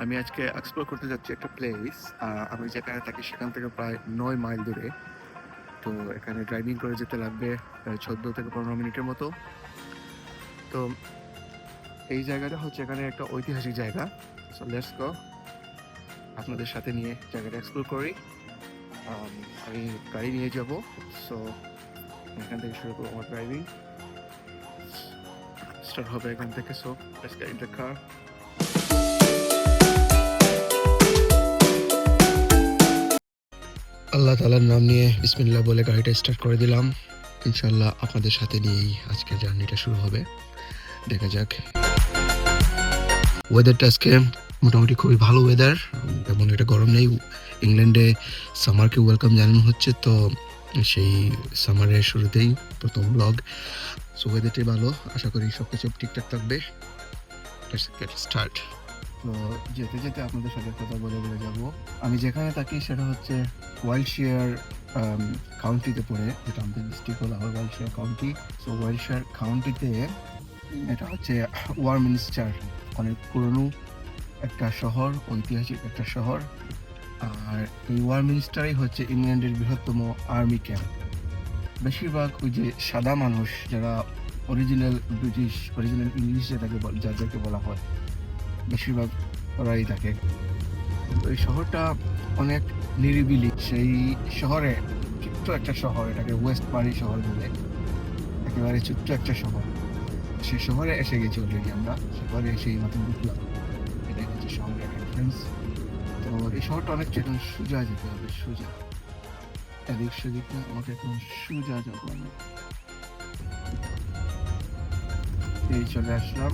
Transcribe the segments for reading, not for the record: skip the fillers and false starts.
আমি আজকে এক্সপ্লোর করতে যাচ্ছি একটা প্লেস। আমি যেখানে থাকি সেখান থেকে প্রায় 9 মাইল দূরে। তো এখানে ড্রাইভিং করে যেতে লাগবে প্রায় 14 থেকে 15 মিনিটের মতো। তো এই জায়গাটা হচ্ছে এখানে একটা ঐতিহাসিক জায়গা। সো লেটস গো, আপনাদের সাথে নিয়ে জায়গাটা এক্সপ্লোর করি। আমি গাড়ি নিয়ে যাব। সো এখান থেকে শুরু করবো আমার ড্রাইভিং। স্টার্ট হবে এখান থেকে। So let's get in the car. Allah তাআলার নাম নিয়ে বিসমিল্লাহ বলে গাড়িটা স্টার্ট করে দিলাম। ইনশাআল্লাহ আপনাদের সাথে নিয়েই আজকের জার্নিটা শুরু হবে। দেখা যাক। ওয়েদারটা আজকে মোটামুটি খুবই ভালো ওয়েদার, তেমন এটা গরম নেই। ইংল্যান্ডে সামারকে ওয়েলকাম জানানো হচ্ছে, তো সেই সামারের শুরুতেই প্রথম ব্লগ। সো ওয়েদারটি ভালো, আশা করি সব কিছু ঠিকঠাক থাকবে। Let's get start. তো যেতে যেতে আপনাদের সাথে কথা বলে বলে যাব। আমি যেখানে থাকি সেটা হচ্ছে ওয়াইল্ডশায়ার কাউন্টিতে পড়ে, যেটা আমাদের ডিস্ট্রিক্ট বলা হয় ওয়াইল্ডশায়ার কাউন্টি। সো ওয়াইল্ডশায়ার কাউন্টিতে এটা হচ্ছে ওয়ারমিনস্টার, অনেক পুরনো একটা শহর, ঐতিহাসিক একটা শহর। আর এই ওয়ারমিনস্টারই হচ্ছে ইংল্যান্ডের বৃহত্তম আর্মি ক্যাম্প। বেশিরভাগ ওই যে সাদা মানুষ, যারা অরিজিনাল ব্রিটিশ, অরিজিনাল ইংলিশ যাদেরকে বলা হয়, বেশিরভাগ ওরাই থাকে। ওই শহরটা অনেক নিরিবিলি। সেই শহরে ছোট্ট একটা শহর, এটাকে ওয়েস্ট বাড়ি শহর বলে, একেবারে ছোট্ট একটা শহর। সেই শহরে এসে গেছি অলরেডি আমরা। শহরে এসেই মাত্র ঢুকলাম। এটাই হচ্ছে শহরের এন্ট্রান্স। তো এই শহরটা অনেক এখন সোজা যেতে হবে, সোজা এদিক সেদিক না, আমাকে এখন সোজা যাবো আমি। এই চলে আসলাম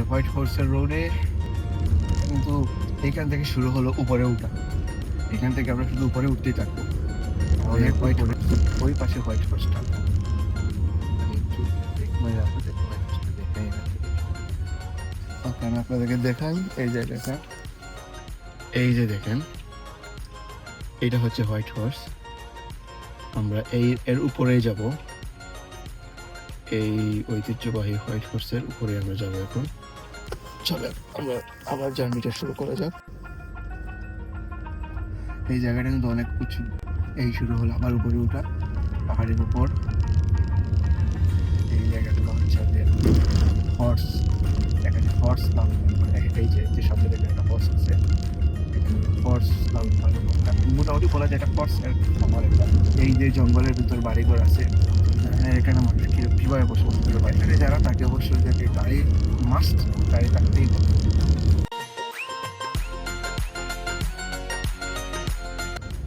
হোয়াইট হর্সের রোডে। কিন্তু এখান থেকে শুরু হলো উপরে উঠা। এখান থেকে আমরা শুধু উপরে উঠতেই থাকবো। অনেক হোয়াইট হর্স, ওই পাশে হোয়াইট হর্সটা। আমি আপনাদেরকে দেখাই এই জায়গাটা। এই যে দেখেন, এইটা হচ্ছে হোয়াইট হর্স। আমরা এর উপরেই যাব। এই ঐতিহ্যবাহী হোয়াইট হর্সের উপরে আমরা যাব এখন। চলে আমরা আবার জার্নিটা শুরু করা যাক। এই জায়গাটা কিন্তু অনেক উঁচু। এই শুরু হলো আবার উপরে উঠা, পাহাড়ের উপর। এই জায়গাগুলো হচ্ছে হর্স, এখানে হর্স লালন করে। এই যে সামনে দেখেন একটা হর্স আছে, হর্স লালন পালন মোটামুটি বলা যায় এটা হর্সের খামার। একটা এই যে জঙ্গলের ভিতর বাড়িঘর আছে, এখানে মানুষ কিভাবে বসবাস করে বা এখানে যারা থাকে অবশ্যই যে গাড়ি মাস্ট, গাড়ি থাকতেই হবে।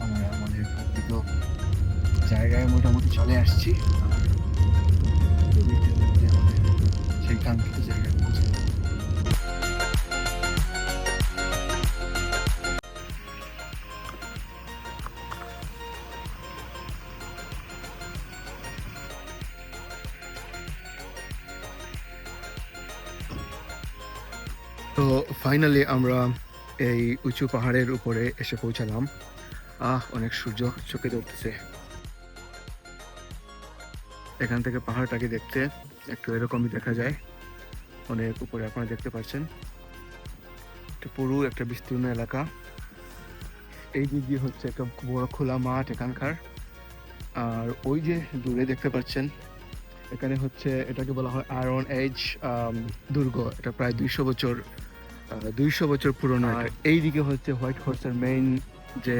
আমরা আমাদের কাঙ্ক্ষিত জায়গায় মোটামুটি চলে আসছি। সেই কাঙ্ক্ষিত জায়গায় পৌঁছে যাবো। তো ফাইনালি আমরা এই উঁচু পাহাড়ের উপরে এসে পৌঁছালাম। অনেক সূর্য চোখে ধরতেছে। এখান থেকে পাহাড়টাকে দেখতে একটু এরকমই দেখা যায়। অনেক উপরে আপনারা দেখতে পাচ্ছেন, পুরো একটা বিস্তীর্ণ এলাকা। এই দিক দিয়ে হচ্ছে একটা বড় খোলা মাঠ এখানকার। আর ওই যে দূরে দেখতে পাচ্ছেন, এখানে হচ্ছে এটাকে বলা হয় আয়রন এজ দুর্গ। এটা প্রায় 200 বছর পুরনো। আর এইদিকে হচ্ছে হোয়াইট হর্সের মেইন যে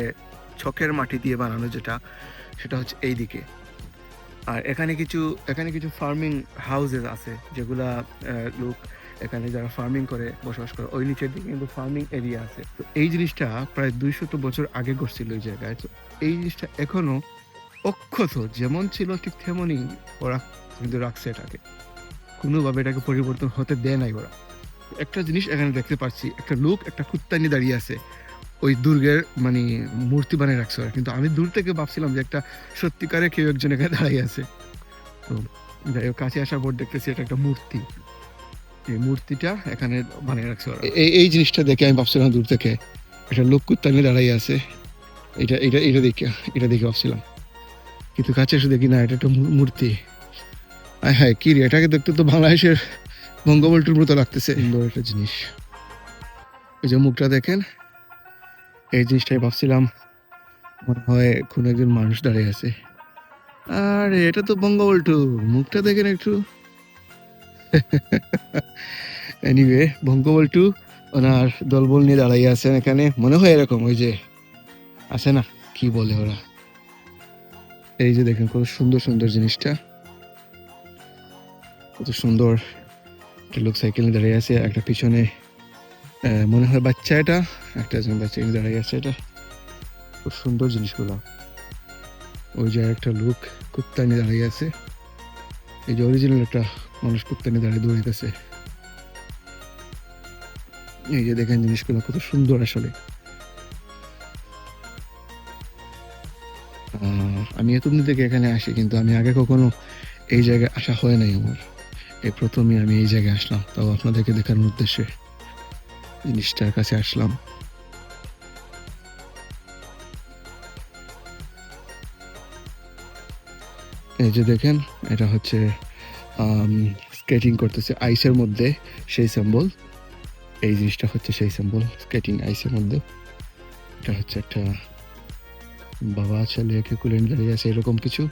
ছকের মাটি দিয়ে বানানো সেটা হচ্ছে এইদিকে। আর এখানে কিছু ফার্মিং হাউসেস আছে, যেগুলা লোক এখানে যারা ফার্মিং করে বসবাস করে। ওই নিচের দিকে কিন্তু ফার্মিং এরিয়া আছে। তো এই জিনিসটা প্রায় 200 বছর আগে করছিল এই জায়গায়। তো এই জিনিসটা এখনো অক্ষত যেমন ছিল ঠিক তেমনই ওরা কিন্তু রাখছে এটাকে, কোনোভাবে এটাকে পরিবর্তন হতে দেয় নাই ওরা। একটা জিনিস এখানে দেখতে পাচ্ছি, একটা লোক একটা কুত্তা নিয়ে দাঁড়িয়ে আছে। ওই দুর্গের মানে মূর্তি বানিয়ে রাখছে ওরা, কিন্তু আমি দূর থেকে ভাবছিলাম যে একটা সত্যিকারে কেউ একজন এখানে দাঁড়িয়ে আছে। তো যাই হোক, কাছে আসার পর দেখতেছি এটা একটা মূর্তি। এই মূর্তিটা এখানে বানিয়ে রাখছে ওরা। এই জিনিসটা দেখে আমি ভাবছিলাম দূর থেকে একটা লোক কুত্তা নিয়ে দাঁড়িয়ে আছে। এটা দেখে ভাবছিলাম, কিন্তু কাছে এসে দেখি না, এটা একটা মূর্তি। হ্যাঁ, কি রে, এটাকে দেখতে তো বাংলাদেশের বঙ্গবল্টুর মতো লাগতেছে, সুন্দর একটা জিনিস। ওই যে মুখটা দেখেন, এই জিনিসটাই ভাবছিলাম মনে হয় কোন একজন মানুষ দাঁড়িয়ে আছে। আর এটা তো বঙ্গবল্টু, মুখটা দেখেন একটু। এনিওয়ে, বঙ্গবল্টু ওনার দলবল নিয়ে দাঁড়াইয়ে আছেন এখানে, মনে হয় এরকম ওই যে আছে না, কি বলে ওরা, এই যে দেখেন কত সুন্দর সুন্দর জিনিসটা, কত সুন্দর। একটা লোক সাইকেল নিয়ে দাঁড়িয়ে আছে, একটা পিছনে মনে হয় বাচ্চা, এটা একটা জন বাচ্চা নিয়ে দাঁড়িয়ে আছে। এটা খুব সুন্দর জিনিসগুলো। ওই যে একটা লোক কুত্তা নিয়ে দাঁড়িয়ে আছে, এই যে অরিজিনাল একটা মানুষ কুত্তা নিয়ে দাঁড়িয়ে দৌড়াইতেছে। এই যে দেখেন জিনিসগুলো কত সুন্দর আসলে। আমি এতদিন থেকে এখানে আসি, কিন্তু আমি আগে কখনো এই জায়গায় আসা হয় নাই আমার। এই প্রথমে আমি এই জায়গায় আসলাম, তাও আপনাদেরকে দেখানোর উদ্দেশ্যে জিনিসটার কাছে আসলাম। এই যে দেখেন, এটা হচ্ছে স্কেটিং করতেছে আইসের মধ্যে, সেই সিম্বল। এই জিনিসটা হচ্ছে সেই সিম্বল, স্কেটিং আইসের মধ্যে। এটা হচ্ছে একটা বাবা ছেলেকে কুলে নিয়ে দাঁড়িয়ে আছে, এরকম কিছু।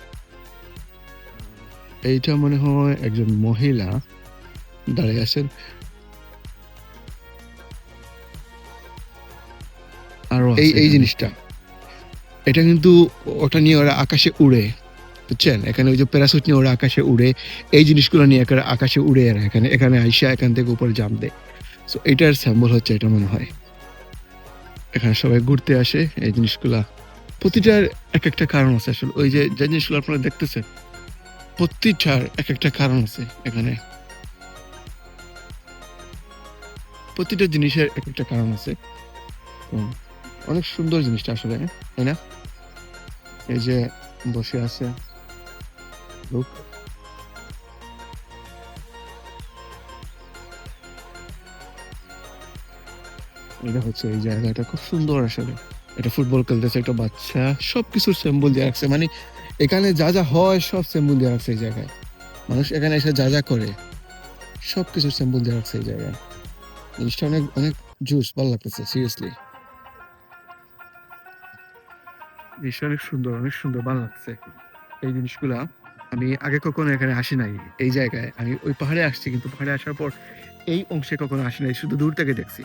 এইটা মনে হয় একজন মহিলা দাঁড়িয়ে আছেন। আর এই জিনিসটা, এটা কিন্তু ওটা নিয়ে ওরা আকাশে উড়ে, বুঝছেন? এখানে ওই যে প্যারাসুট নিয়ে ওরা আকাশে উড়ে, এই জিনিসগুলো নিয়ে আকাশে উড়ে এরা এখানে আইসা এখান থেকে উপরে জাম্প দেয়। সো এটার সিম্বল হচ্ছে এটা মনে হয়। এখানে সবাই ঘুরতে আসে, এই জিনিসগুলা প্রতিটার এক একটা কারণ আছে আসলে। ওই যে যে জিনিসগুলো আপনারা দেখতেছেন, প্রতিটার এক একটা কারণ আছে এখানে। প্রতিটা জিনিসের এক একটা কারণ আছে। অনেক সুন্দর জিনিসটা আসলে, তাই না? এই যে বসে আছে লোক, এটা হচ্ছে এই জায়গাটা খুব সুন্দর আসলে। এটা ফুটবল খেলতেছে একটা বাচ্চা, সবকিছুর সিম্বল দিয়ে রাখছে। মানে এখানে যা যা হয় সব সিম্বল দিয়ে রাখছে এই জায়গায়। মানুষ এখানে এসে যা যা করে সবকিছুর সিম্বল দিয়ে রাখছে এই জায়গায়। জিনিসটা অনেক অনেক জুস, ভালো লাগতেছে সিরিয়াসলি। জিনিসটা অনেক সুন্দর, অনেক সুন্দর, ভালো লাগছে। এই জিনিসগুলা আমি আগে কখনো এখানে আসি নাই এই জায়গায়। আমি ওই পাহাড়ে আসছি, কিন্তু পাহাড়ে আসার পর এই অংশে কখনো আসি নাই, শুধু দূর থেকে দেখছি।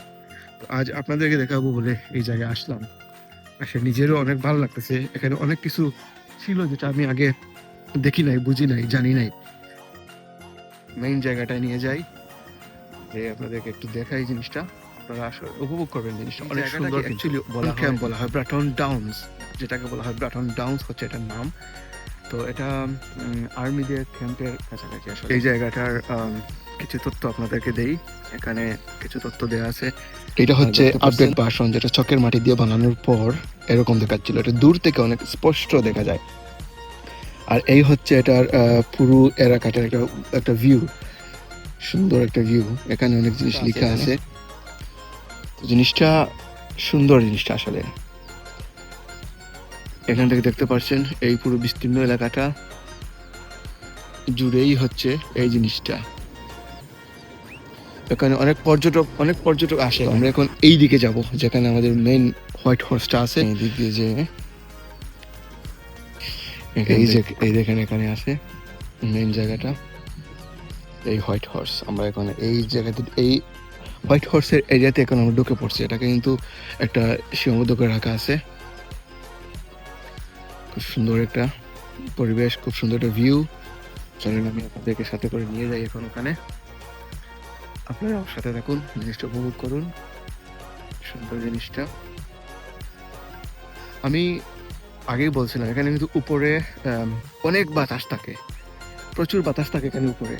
তো আজ আপনাদেরকে দেখাবো বলে এই জায়গায় আসলাম। আসলে নিজেরও অনেক ভালো লাগতেছে। এখানে অনেক কিছু ছিল যেটা আমি আগে দেখি নাই, বুঝি নাই, জানি নাই। মেইন জায়গাটায় নিয়ে যাই, যে আপনাদেরকে একটু দেখাই জিনিসটা, আপনারা আসলে উপভোগ করবেন জিনিসটা। অনেক সুন্দর। অ্যাকচুয়ালি ক্যাম্প বলা হয়, ব্রাটন ডাউনস, যেটাকে বলা হয় ব্রাটন ডাউনস হচ্ছে এটার নাম। তো এটা আর্মিদের ক্যাম্পের কাছাকাছি আসলে। এই জায়গাটার কিছু তথ্য আপনাদেরকে দেই। এখানে কিছু তথ্য দেওয়া আছে। এটা হচ্ছে আপডেট ভার্সন, যেটা চকের মাটি দিয়ে বানানোর পর এরকম দেখাচ্ছিল। এটা দূর থেকে অনেক স্পষ্ট দেখা যায়। আর এই হচ্ছে এটার পুরো এলাকাটার একটা ভিউ, সুন্দর একটা ভিউ। এখানে অনেক জিনিস লেখা আছে। জিনিসটা সুন্দর, জিনিসটা আসলে। এখান থেকে দেখতে পাচ্ছেন এই পুরো বিস্তীর্ণ এলাকাটা জুড়েই হচ্ছে এই জিনিসটা। এখানে অনেক পর্যটক আসে। আমরা এখন এই দিকে যাব, যেখানে আমাদের মেইন হোয়াইট হর্সটা আছে। এই দিক দিয়ে যে এই দেখেন, এখানে আছে মেইন জায়গাটা, এই হোয়াইট হর্স। আমরা এখন এই জায়গাতে, এই হোয়াইট হর্সের এরিয়াতে এখন আমরা ঢুকে পড়ছি। এটাকে কিন্তু একটা সীমাবদ্ধ করে রাখা আছে। খুব সুন্দর একটা পরিবেশ, খুব সুন্দর একটা ভিউ। চলেন আমি আপনাদেরকে সাথে করে নিয়ে যাই এখন ওখানে। আপনারা আমার সাথে থাকুন, জিনিসটা উপভোগ করুন, সুন্দর জিনিসটা। আমি আগেই বলছিলাম এখানে কিন্তু উপরে অনেক বাতাস থাকে, প্রচুর বাতাস থাকে এখানে উপরে।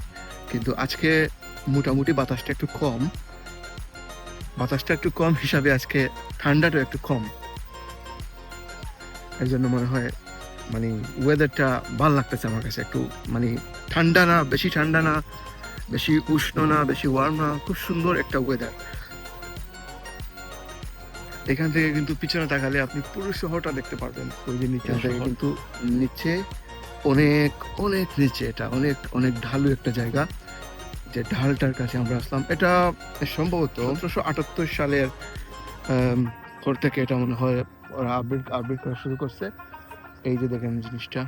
কিন্তু আজকে মোটামুটি বাতাসটা একটু কম হিসাবে আজকে ঠান্ডাটা একটু কম। এর জন্য মনে হয় মানে ওয়েদারটা ভালো লাগতেছে আমার কাছে। একটু মানে ঠান্ডা না, বেশি ঠান্ডা না, বেশি উষ্ণ না, বেশি ওয়ার্ম না, খুব সুন্দর একটা ওয়েদার। এখান থেকে কিন্তু পিছনে তাকালে আপনি পুরো শহরটা দেখতে পারবেন। ওই যে নিচে থেকে কিন্তু নিচে অনেক অনেক নিচে, এটা অনেক অনেক ঢালু একটা জায়গা, যে ঢালটার কাছে আমরা আসলাম। এটা সম্ভবত ১৭৭৮ সালের পর থেকে এটা মনে হয় ওরা আপডেট করা শুরু করছে। এই যে দেখেন জিনিসটা,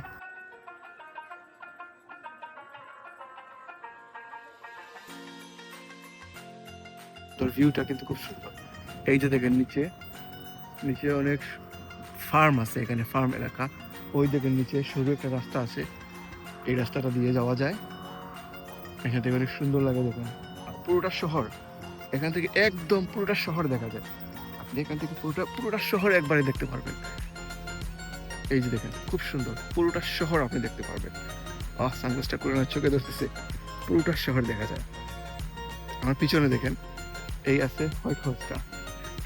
তোর ভিউটা কিন্তু খুব সুন্দর। এই যে দেখেন নিচে নিচে অনেক ফার্ম আছে, এখানে ফার্ম এলাকা। ওই দেখেন নিচে সরু একটা রাস্তা আছে, এই রাস্তাটা দিয়ে যাওয়া যায়। এখান থেকে অনেক সুন্দর লাগে দেখুন, পুরোটা শহর এখান থেকে একদম পুরোটা শহর দেখা যায়। আপনি এখান থেকে পুরোটা শহর একবারে দেখতে পারবেন। এই যে দেখেন খুব সুন্দর, পুরোটা শহর আপনি দেখতে পারবেন। সানগ্লাসটা করে চোখে ধরতেছে, পুরোটা শহর দেখা যায়। আমার পিছনে দেখেন এই আছে হোয়াইট হর্সটা,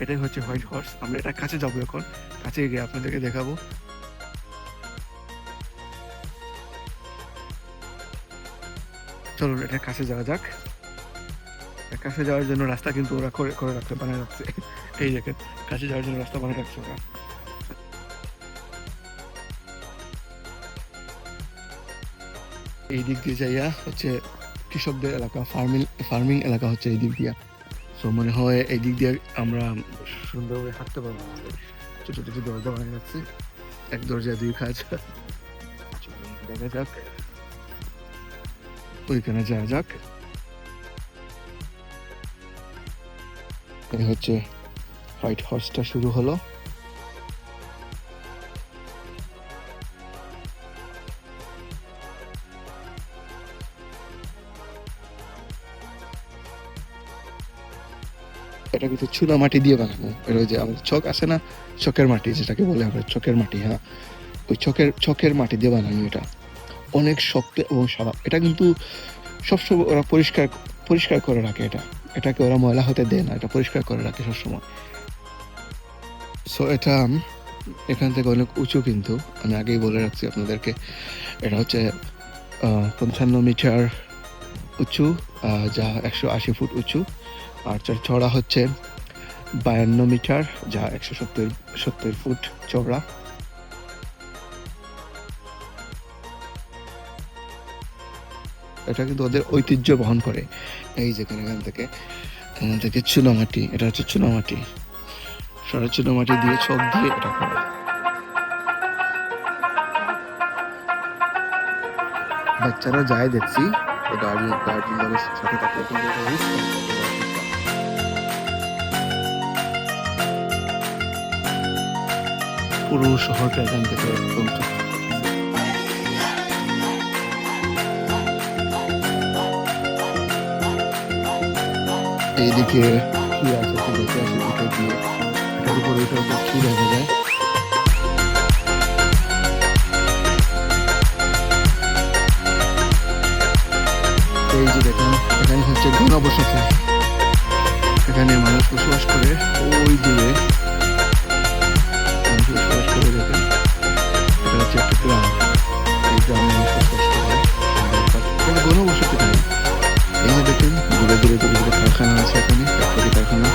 এটাই হচ্ছে হোয়াইট হর্স। আমরা এটা কাছে যাবো, এখন কাছে গিয়ে আপনাদেরকে দেখাবো। চলুন এটা কাছে যাওয়া যাক। কাছে যাওয়ার জন্য রাস্তা কিন্তু ওরা করে রাখছে, বানিয়ে রাখছে। এই দেখেন কাছে যাওয়ার জন্য রাস্তা বানিয়ে রাখছে ওরা। এই দিক দিয়ে যাইয়া হচ্ছে কৃষকদের এলাকা, ফার্মিং এলাকা হচ্ছে এই দিক দিয়া। সো মনে হয় এই দিক দিয়ে আমরা সুন্দরভাবে হাঁটতে পারবো। ছোট ছোট দরজা বানিয়ে রাখছি, এক দরজা দুই কাজ। দেখা যাক, ওইখানে যাওয়া যাক। এই হচ্ছে হোয়াইট হর্সটা শুরু হলো। এটা কিন্তু চুনা মাটি দিয়ে বানানো। এটা যে আমাদের চক আছে না, চকের মাটি যেটাকে বলে আমরা চকের মাটি, হ্যাঁ ওই চকের মাটি দিয়ে বানানো। এটা অনেক শক্ত এবং সাদা। এটা কিন্তু সবসময় ওরা পরিষ্কার করে রাখে। এটাকে ওরা ময়লা হতে দেয় না, এটা পরিষ্কার করে রাখে সবসময়। সো এটা এখান থেকে অনেক উঁচু, কিন্তু আমি আগেই বলে রাখছি আপনাদেরকে, এটা হচ্ছে ৫৫ মিটার উঁচু, যা ১৮০ ফুট উঁচু। আর চওড়া হচ্ছে ৫২ মিটার, যা ১৭০ ফুট চওড়া। এটা কিন্তু ওদের ঐতিহ্য বহন করে। এই যে এখান থেকে চুনামাটি, এটা হচ্ছে চুনামাটি, সারা চুনামাটি দিয়ে চক দিয়ে এটা করে। বাচ্চারা যায় দেখছি, গাড়ি সাথে থাকলে কিন্তু এটা রিস্ক। পুরো শহরটা এখান থেকে একদম এইদিকে কি আছে দেখে আসি, দিকে গিয়ে এটার উপরে কি দেখা যায়। এই যে দেখেন এখানে হচ্ছে ঘনবসতি, এখানে মানুষ বসবাস করে। ওই দূরে মানুষ বসবাস করে, দেখেন এটা হচ্ছে একটা গ্রাম। এই গ্রামে মানুষ বসবাস করে, এখানে ঘনবসতি নাই। এই যে দেখেন দূরে কারখানা আছে, এখানে ফ্যাক্টরি কারখানা।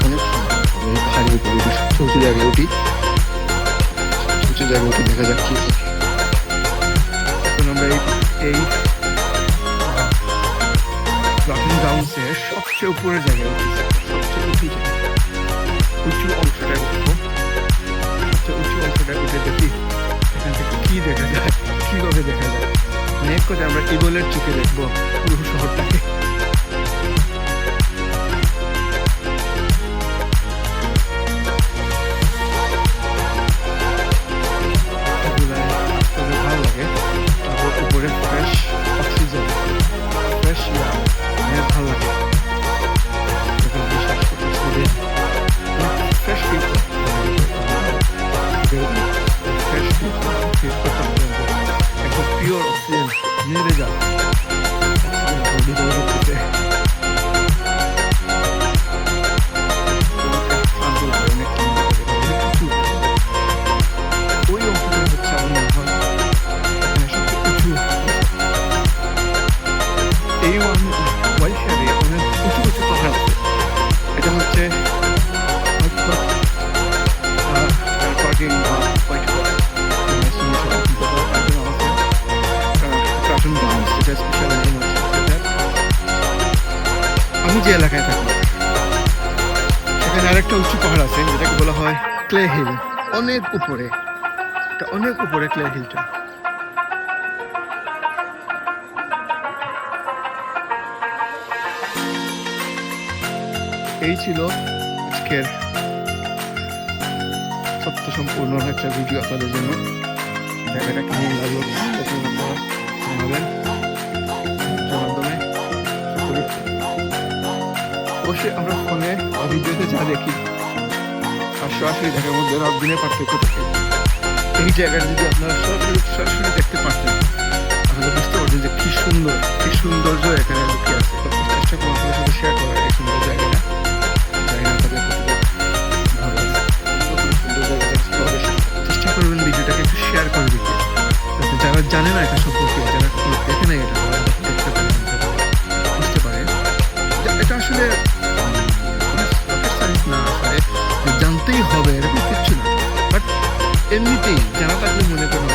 অনেক পাহাড়ি উপরে উঁচু জায়গায় উঠি, দেখা যাক কি থাকে। এখন আমরা এই ব্লকিং গ্রাউন্ডসের সবচেয়ে উপরের জায়গায় উঠেছি, সবচেয়ে উঁচু অংশটায় উঠবো। সবচেয়ে উঁচু অংশটায় উঠে দেখি এখান থেকে কি দেখা যায়, কিভাবে দেখা যায়। নেক করে আমরা ইগলের চোখে দেখবো পুরো শহরটাকে। ভালো লাগে, তারপর উপরে ফ্রেশ অক্সিজেন, ফ্রেশ অনেক ভালো লাগে। ফ্রেশ ফিল একদম পিওর অক্সিজেন নিয়ে যাও। আরেকটা উঁচু পাহাড় আছে যেটাকে বলা হয় ক্লে হিল, অনেক উপরে, এটা অনেক উপরে ক্লে হিলটা। এই ছিল আজকের সত্য সম্পূর্ণ একটা ভিডিও আপনাদের জন্য। জায়গাটা কেমন লাগলো আপনারা জানাবেন মাধ্যমে। অবশ্যই আমরা ফোনে বা ভিডিওতে যা দেখি আর সরাসরি দেখার মধ্যে রাত দিনের পার্থক্য থাকে। এই জায়গাটা যদি আপনারা সরাসরি দেখতে পারতেন তাহলে বুঝতে পারতেন যে কি সুন্দর, কি সৌন্দর্য এখানে লুকিয়ে আছে। চেষ্টা করবো আপনাদের সাথে শেয়ার করার এই সুন্দর জায়গাটা। জানি না তাদের ভালো লাগে, সুন্দর জায়গাটা চেষ্টা করবেন ভিডিওটাকে একটু শেয়ার করে দিতে, যারা জানে না এটা সম্পর্কে, যারা দেখে নাই এটা দেখতে পারে, বুঝতে পারে। এটা আসলে না আসলে জানতেই হবে এরকম কিচ্ছু না, বাট এমনিতেই জানা থাকলে মনে করেন